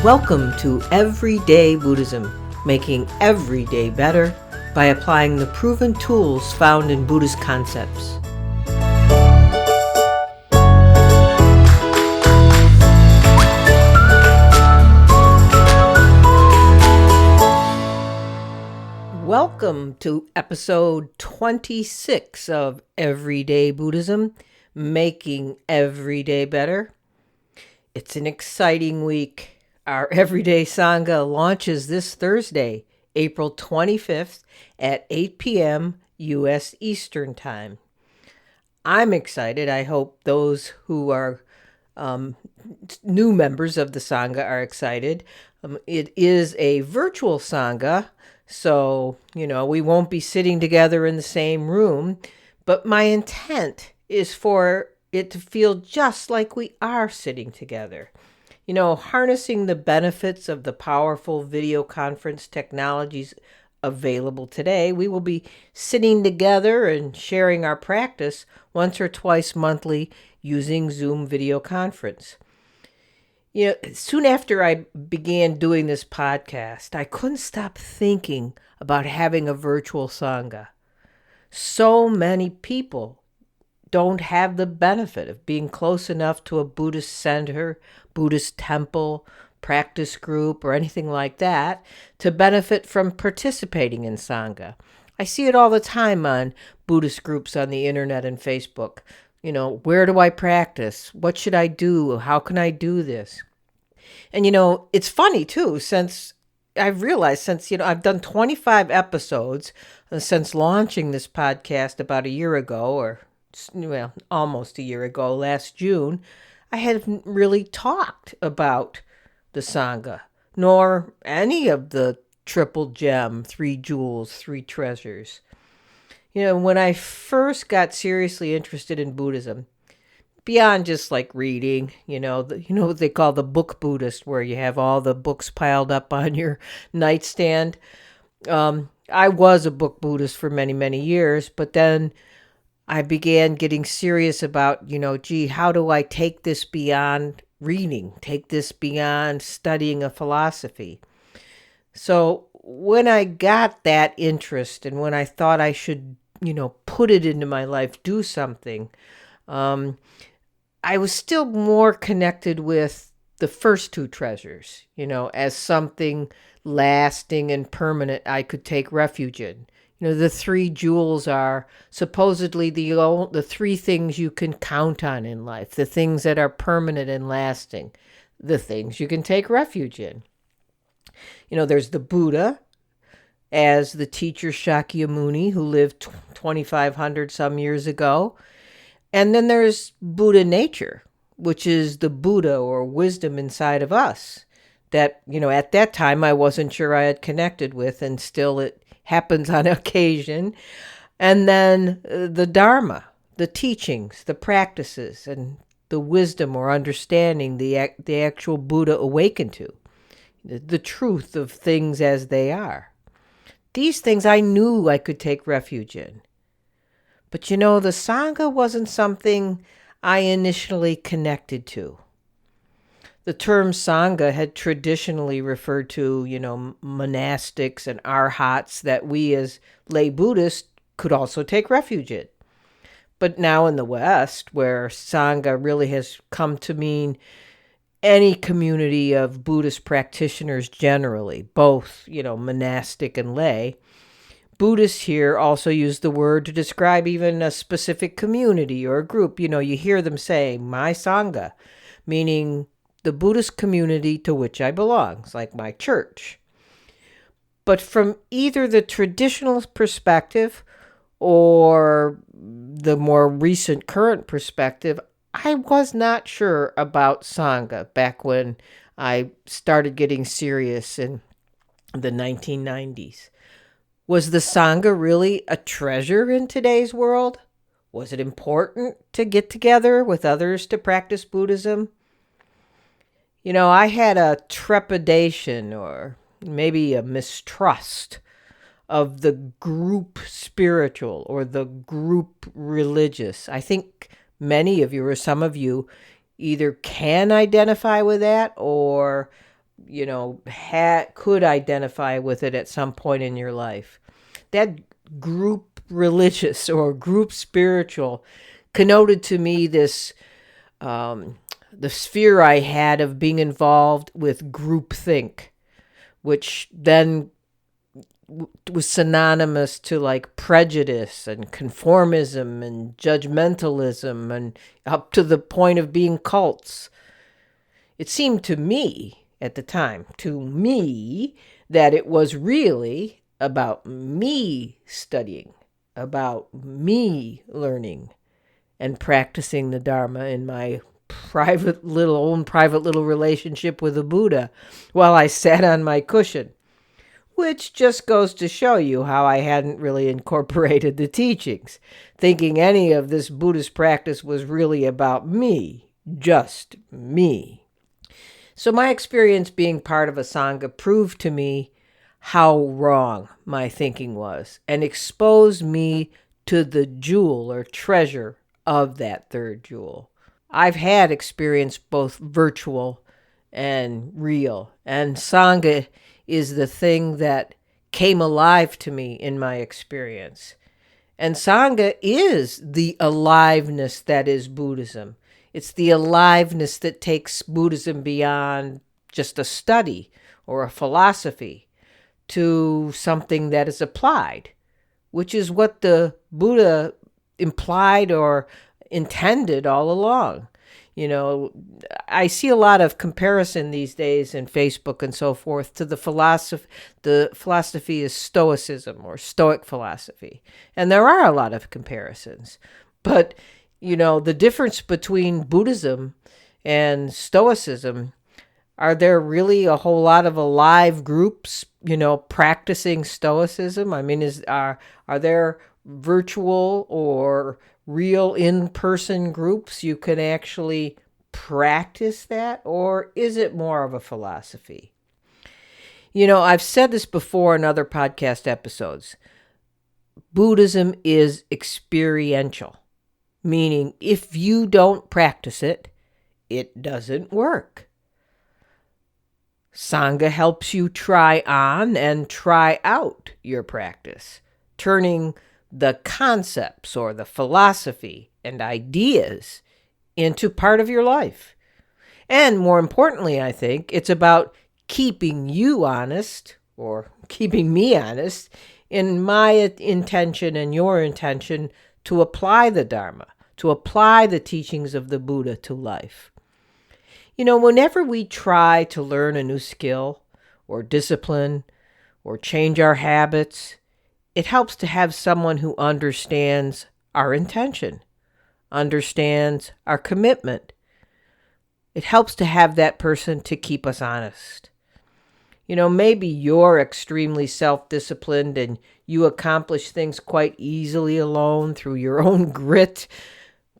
Welcome to Everyday Buddhism, making every day better by applying the proven tools found in Buddhist concepts. Welcome to episode 26 of Everyday Buddhism, making every day better. It's an exciting week. Our Everyday Sangha launches this Thursday, April 25th at 8 p.m. U.S. Eastern Time. I'm excited. I hope those who are new members of the Sangha are excited. It is a virtual Sangha, so, we won't be sitting together in the same room, but my intent is for it to feel just like we are sitting together. Harnessing the benefits of the powerful video conference technologies available today, we will be sitting together and sharing our practice once or twice monthly using Zoom video conference. Soon after I began doing this podcast, I couldn't stop thinking about having a virtual Sangha. So many people don't have the benefit of being close enough to a Buddhist center, Buddhist temple, practice group, or anything like that to benefit from participating in Sangha. I see it all the time on Buddhist groups on the internet and Facebook. Where do I practice? What should I do? How can I do this? And, it's funny, too, since I've realized I've done 25 episodes since launching this podcast about a year ago, almost a year ago, last June, I hadn't really talked about the Sangha, nor any of the triple gem, 3 jewels, 3 treasures. When I first got seriously interested in Buddhism, beyond just like reading, what they call the book Buddhist, where you have all the books piled up on your nightstand. I was a book Buddhist for many, many years, but then I began getting serious about, how do I take this beyond reading, take this beyond studying a philosophy? So when I got that interest and when I thought I should, put it into my life, do something, I was still more connected with the first 2 treasures, as something lasting and permanent I could take refuge in. The 3 jewels are supposedly the 3 things you can count on in life, the things that are permanent and lasting, the things you can take refuge in. There's the Buddha as the teacher Shakyamuni, who lived 2,500 some years ago. And then there's Buddha nature, which is the Buddha or wisdom inside of us that, at that time I wasn't sure I had connected with, and still it happens on occasion. And then the Dharma, the teachings, the practices, and the wisdom or understanding the actual Buddha awakened to, the truth of things as they are. These things I knew I could take refuge in. But the Sangha wasn't something I initially connected to. The term Sangha had traditionally referred to, monastics and arhats that we as lay Buddhists could also take refuge in. But now in the West, where Sangha really has come to mean any community of Buddhist practitioners generally, both, monastic and lay, Buddhists here also use the word to describe even a specific community or a group. You hear them say, my Sangha, meaning the Buddhist community to which I belong. It's like my church. But from either the traditional perspective or the more recent current perspective, I was not sure about Sangha back when I started getting serious in the 1990s. Was the Sangha really a treasure in today's world? Was it important to get together with others to practice Buddhism? I had a trepidation or maybe a mistrust of the group spiritual or the group religious. I think many of you or some of you either can identify with that or, could identify with it at some point in your life. That group religious or group spiritual connoted to me this, the sphere I had of being involved with groupthink, which then was synonymous to like prejudice and conformism and judgmentalism and up to the point of being cults. It seemed to me at the time, that it was really about me studying, about me learning and practicing the Dharma in my private little relationship with the Buddha while I sat on my cushion. Which just goes to show you how I hadn't really incorporated the teachings, thinking any of this Buddhist practice was really about me, just me. So my experience being part of a Sangha proved to me how wrong my thinking was and exposed me to the jewel or treasure of that third jewel. I've had experience both virtual and real, and Sangha is the thing that came alive to me in my experience. And Sangha is the aliveness that is Buddhism. It's the aliveness that takes Buddhism beyond just a study or a philosophy to something that is applied, which is what the Buddha implied or intended all along. I see a lot of comparison these days in Facebook and so forth to the philosophy. The philosophy is Stoicism or Stoic philosophy. And there are a lot of comparisons. But, the difference between Buddhism and Stoicism, are there really a whole lot of alive groups, practicing Stoicism? I mean, are there virtual or real in-person groups you can actually practice that, or is it more of a philosophy? I've said this before in other podcast episodes. Buddhism is experiential, meaning if you don't practice it, it doesn't work. Sangha helps you try on and try out your practice, turning the concepts or the philosophy and ideas into part of your life. And more importantly, I think it's about keeping you honest or keeping me honest in my intention and your intention to apply the Dharma, to apply the teachings of the Buddha to life. Whenever we try to learn a new skill or discipline or change our habits, it helps to have someone who understands our intention, understands our commitment. It helps to have that person to keep us honest. Maybe you're extremely self-disciplined and you accomplish things quite easily alone through your own grit.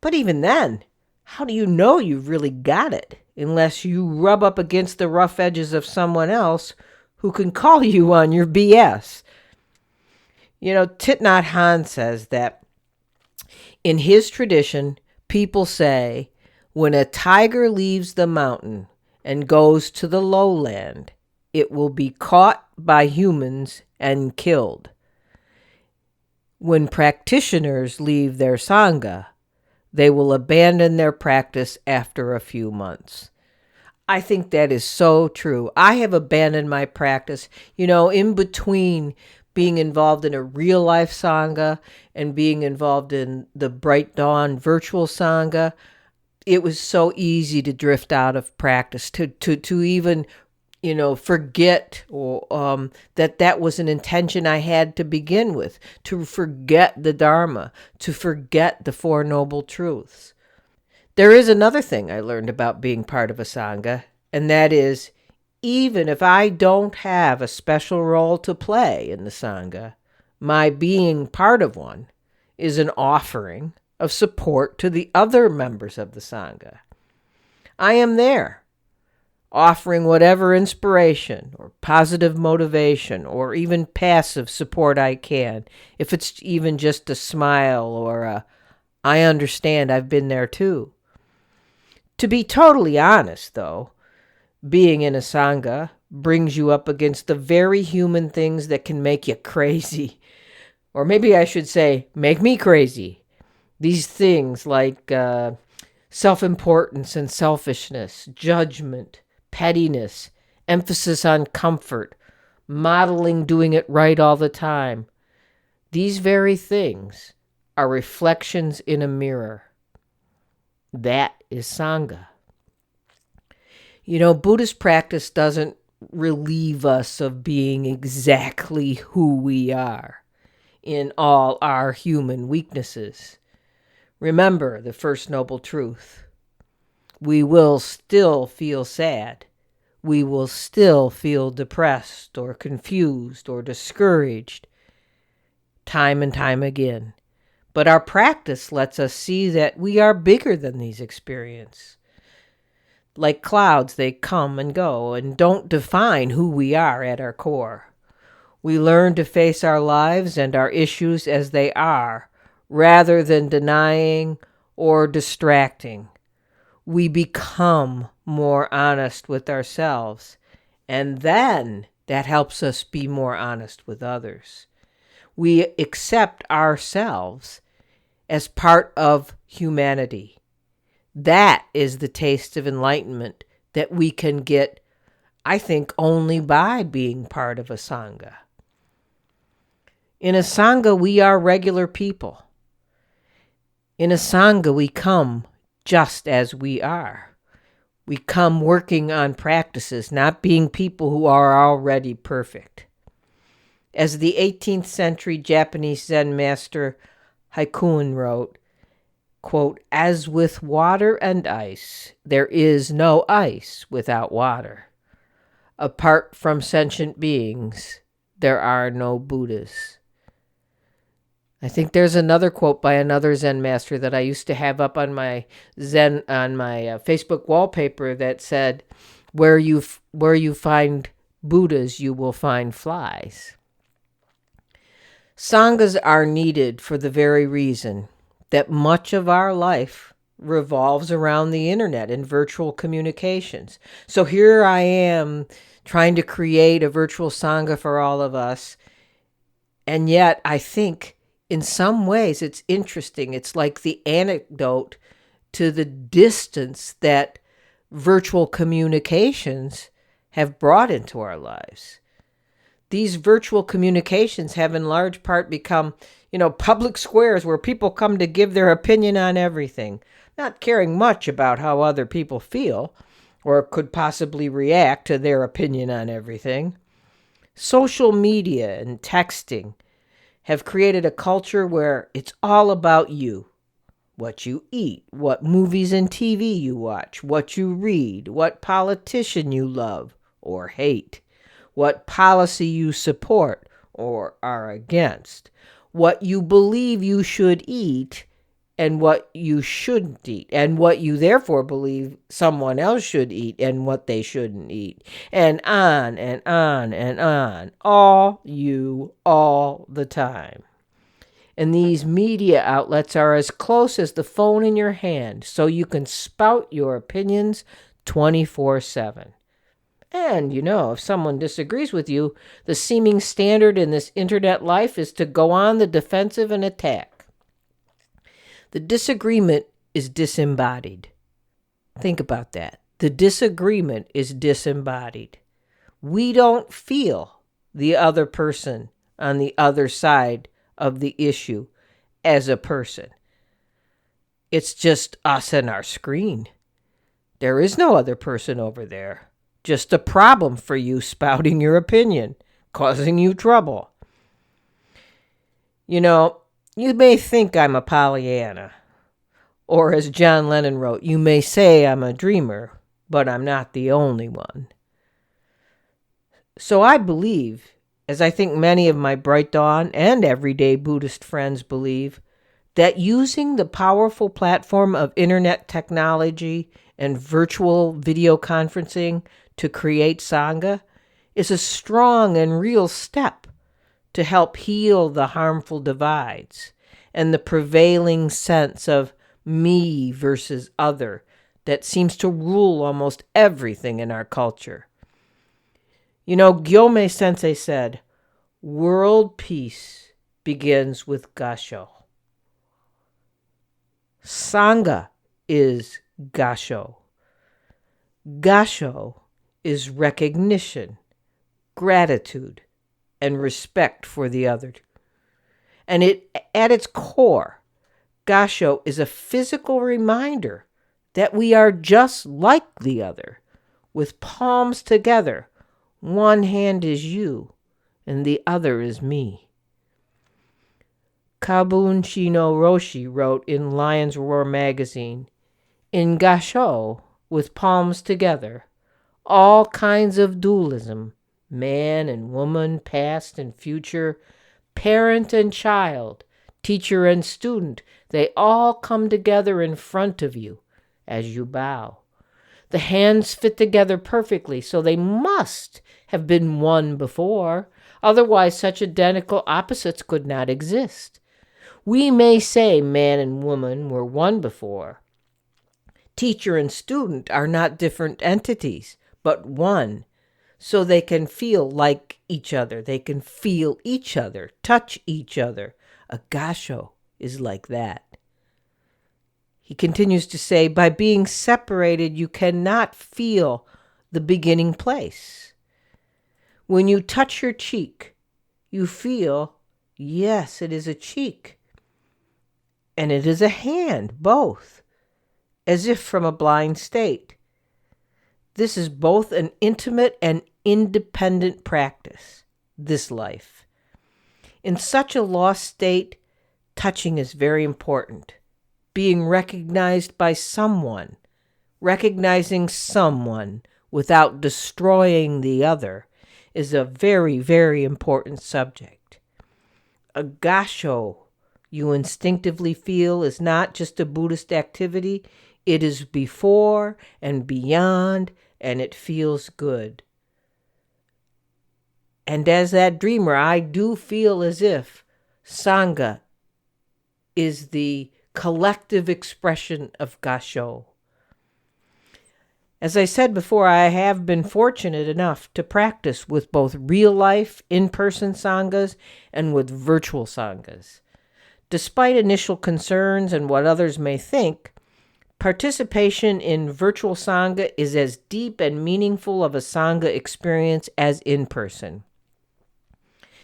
But even then, how do you know you've really got it unless you rub up against the rough edges of someone else who can call you on your BS? Thich Nhat Hanh says that in his tradition, people say, when a tiger leaves the mountain and goes to the lowland, it will be caught by humans and killed. When practitioners leave their Sangha, they will abandon their practice after a few months. I think that is so true. I have abandoned my practice, in between being involved in a real life Sangha and being involved in the Bright Dawn virtual Sangha. It was so easy to drift out of practice, to even, forget or that was an intention I had to begin with, to forget the Dharma, to forget the Four Noble Truths. There is another thing I learned about being part of a Sangha, and that is, even if I don't have a special role to play in the Sangha, my being part of one is an offering of support to the other members of the Sangha. I am there. offering whatever inspiration or positive motivation or even passive support I can, if it's even just a smile or a, I understand, I've been there too. To be totally honest, though, being in a Sangha brings you up against the very human things that can make you crazy. Or maybe I should say, make me crazy. These things like self-importance and selfishness, judgment, pettiness, emphasis on comfort, modeling doing it right all the time. These very things are reflections in a mirror. That is Sangha. Buddhist practice doesn't relieve us of being exactly who we are in all our human weaknesses. Remember the First Noble Truth. We will still feel sad. We will still feel depressed or confused or discouraged time and time again. But our practice lets us see that we are bigger than these experiences. Like clouds, they come and go and don't define who we are at our core. We learn to face our lives and our issues as they are, rather than denying or distracting. We become more honest with ourselves, and then that helps us be more honest with others. We accept ourselves as part of humanity. That is the taste of enlightenment that we can get, I think, only by being part of a Sangha. In a Sangha, we are regular people. In a Sangha, we come just as we are. We come working on practices, not being people who are already perfect. As the 18th century Japanese Zen master Hakuin wrote, quote, "As with water and ice, there is no ice without water. Apart from sentient beings, there are no Buddhas." I think there's another quote by another Zen master that I used to have up on my Facebook wallpaper that said, where you find Buddhas, you will find flies. Sanghas are needed for the very reason that much of our life revolves around the internet and virtual communications. So here I am trying to create a virtual Sangha for all of us. And yet I think in some ways it's interesting. It's like the anecdote to the distance that virtual communications have brought into our lives. These virtual communications have in large part become, public squares where people come to give their opinion on everything, not caring much about how other people feel or could possibly react to their opinion on everything. Social media and texting have created a culture where it's all about you. What you eat, what movies and TV you watch, what you read, what politician you love or hate, what policy you support or are against, what you believe you should eat and what you shouldn't eat, and what you therefore believe someone else should eat and what they shouldn't eat, and on and on and on, all you, all the time. And these media outlets are as close as the phone in your hand, so you can spout your opinions 24/7. And, if someone disagrees with you, the seeming standard in this internet life is to go on the defensive and attack. The disagreement is disembodied. Think about that. The disagreement is disembodied. We don't feel the other person on the other side of the issue as a person. It's just us and our screen. There is no other person over there. Just a problem for you spouting your opinion, causing you trouble. You may think I'm a Pollyanna. Or as John Lennon wrote, you may say I'm a dreamer, but I'm not the only one. So I believe, as I think many of my Bright Dawn and everyday Buddhist friends believe, that using the powerful platform of internet technology and virtual video conferencing to create Sangha is a strong and real step to help heal the harmful divides and the prevailing sense of me versus other that seems to rule almost everything in our culture. You know, Gyome Sensei said, world peace begins with Gasho. Sangha is Gasho. Gasho is recognition, gratitude, and respect for the other. And at its core, Gasho is a physical reminder that we are just like the other, with palms together. One hand is you, and the other is me. Kabun Shino Roshi wrote in Lion's Roar magazine, in Gasho, with palms together, all kinds of dualism, man and woman, past and future, parent and child, teacher and student, they all come together in front of you as you bow. The hands fit together perfectly, so they must have been one before. Otherwise, such identical opposites could not exist. We may say man and woman were one before. Teacher and student are not different entities, but one. So they can feel like each other. They can feel each other, touch each other. A gasho is like that. He continues to say, by being separated, you cannot feel the beginning place. When you touch your cheek, you feel, yes, it is a cheek. And it is a hand, both, as if from a blind state. This is both an intimate and independent practice, this life. In such a lost state, touching is very important. Being recognized by someone, recognizing someone without destroying the other is a very, very important subject. A gasho you instinctively feel is not just a Buddhist activity, it is before and beyond, and it feels good. And as that dreamer, I do feel as if Sangha is the collective expression of Gasho. As I said before, I have been fortunate enough to practice with both real-life, in-person Sanghas and with virtual Sanghas. Despite initial concerns and what others may think, participation in virtual Sangha is as deep and meaningful of a Sangha experience as in person.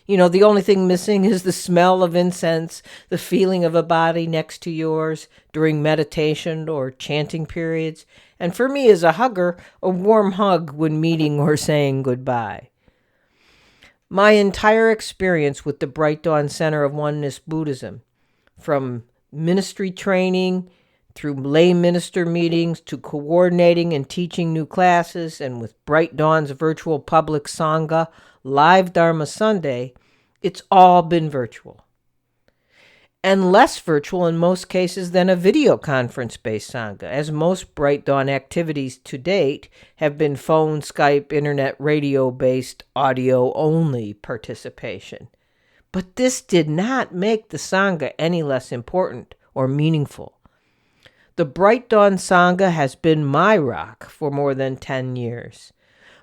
You know, the only thing missing is the smell of incense, the feeling of a body next to yours during meditation or chanting periods, and for me as a hugger, a warm hug when meeting or saying goodbye. My entire experience with the Bright Dawn Center of Oneness Buddhism, from ministry training through lay minister meetings to coordinating and teaching new classes, and with Bright Dawn's virtual public Sangha, Live Dharma Sunday, it's all been virtual. And less virtual in most cases than a video conference-based Sangha, as most Bright Dawn activities to date have been phone, Skype, internet, radio-based, audio-only participation. But this did not make the Sangha any less important or meaningful. The Bright Dawn Sangha has been my rock for more than 10 years.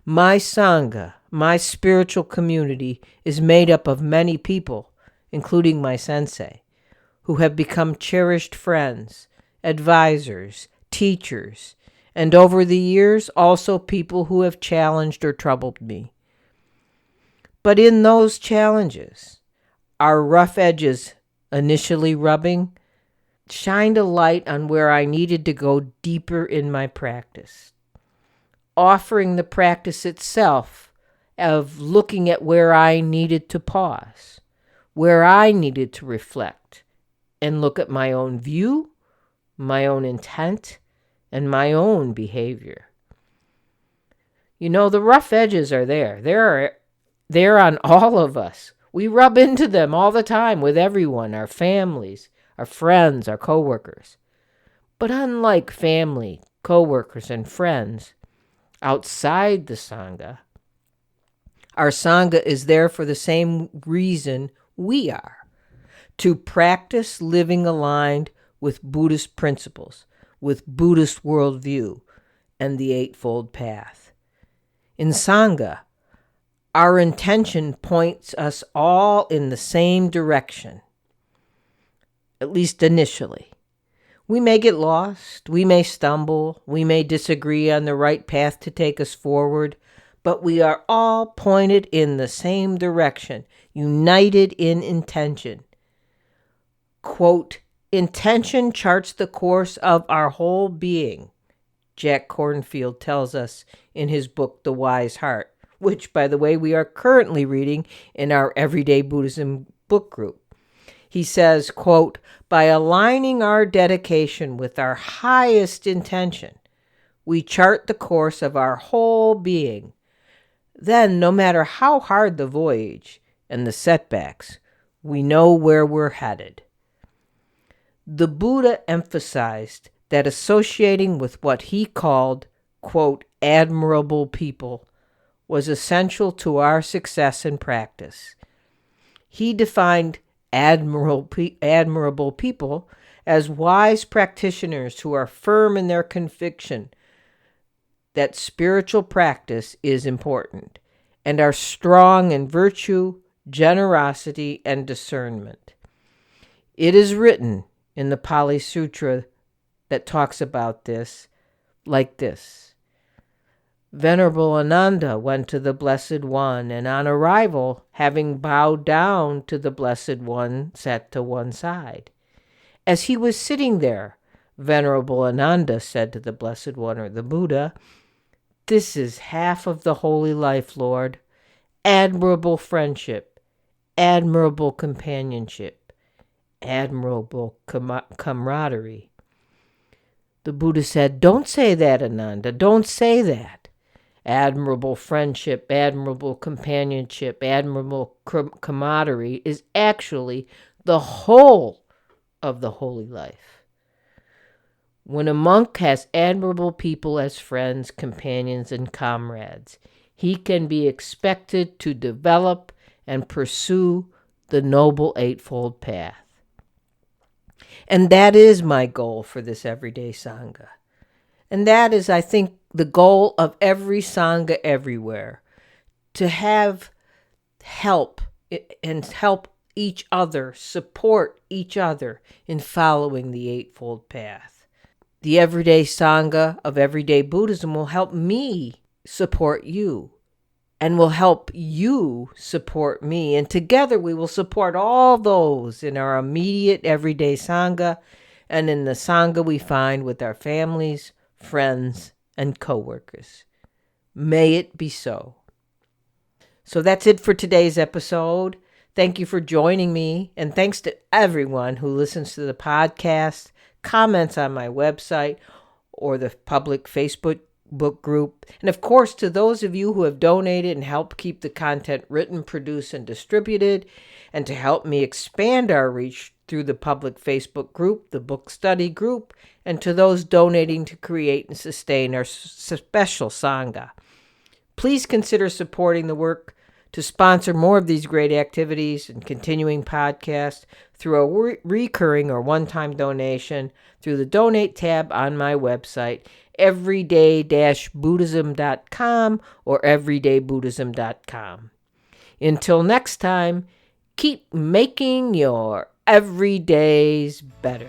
My Sangha, my spiritual community, is made up of many people, including my sensei, who have become cherished friends, advisors, teachers, and over the years also people who have challenged or troubled me. But in those challenges, our rough edges initially rubbing shined a light on where I needed to go deeper in my practice, offering the practice itself of looking at where I needed to pause, where I needed to reflect and look at my own view, my own intent, and my own behavior. You know, the rough edges are there. They're on all of us. We rub into them all the time with everyone, our families, our friends, our coworkers. But unlike family, co-workers, and friends outside the Sangha. Our Sangha is there for the same reason we are, to practice living aligned with Buddhist principles, with Buddhist worldview, and the Eightfold Path. In Sangha, our intention points us all in the same direction, at least initially. We may get lost, we may stumble, we may disagree on the right path to take us forward, but we are all pointed in the same direction, united in intention. Quote, intention charts the course of our whole being, Jack Kornfield tells us in his book, The Wise Heart, which, by the way, we are currently reading in our Everyday Buddhism book group. He says, quote, by aligning our dedication with our highest intention, we chart the course of our whole being. Then, no matter how hard the voyage and the setbacks, we know where we're headed. The Buddha emphasized that associating with what he called, quote, admirable people was essential to our success in practice. He defined admirable people as wise practitioners who are firm in their conviction that spiritual practice is important and are strong in virtue, generosity, and discernment. It is written in the Pali Sutra that talks about this like this. Venerable Ananda went to the Blessed One, and on arrival, having bowed down to the Blessed One, sat to one side. As he was sitting there, Venerable Ananda said to the Blessed One, or the Buddha, this is half of the holy life, Lord. Admirable friendship, admirable companionship, admirable camaraderie. The Buddha said, don't say that, Ananda, don't say that. Admirable friendship, admirable companionship, admirable camaraderie is actually the whole of the holy life. When a monk has admirable people as friends, companions, and comrades, he can be expected to develop and pursue the Noble Eightfold Path. And that is my goal for this everyday Sangha. And that is, I think, the goal of every Sangha everywhere, to have help and help each other, support each other in following the Eightfold Path. The everyday Sangha of Everyday Buddhism will help me support you and will help you support me. And together we will support all those in our immediate everyday Sangha and in the Sangha we find with our families, friends, and co-workers. May it be so. So that's it for today's episode. Thank you for joining me, and thanks to everyone who listens to the podcast, comments on my website or the public Facebook book group, and of course to those of you who have donated and helped keep the content written, produced, and distributed, and to help me expand our reach through the public Facebook group, the book study group, and to those donating to create and sustain our special Sangha. Please consider supporting the work to sponsor more of these great activities and continuing podcasts through a recurring or one-time donation through the Donate tab on my website, everyday-buddhism.com or everydaybuddhism.com. Until next time, keep making your everydays better.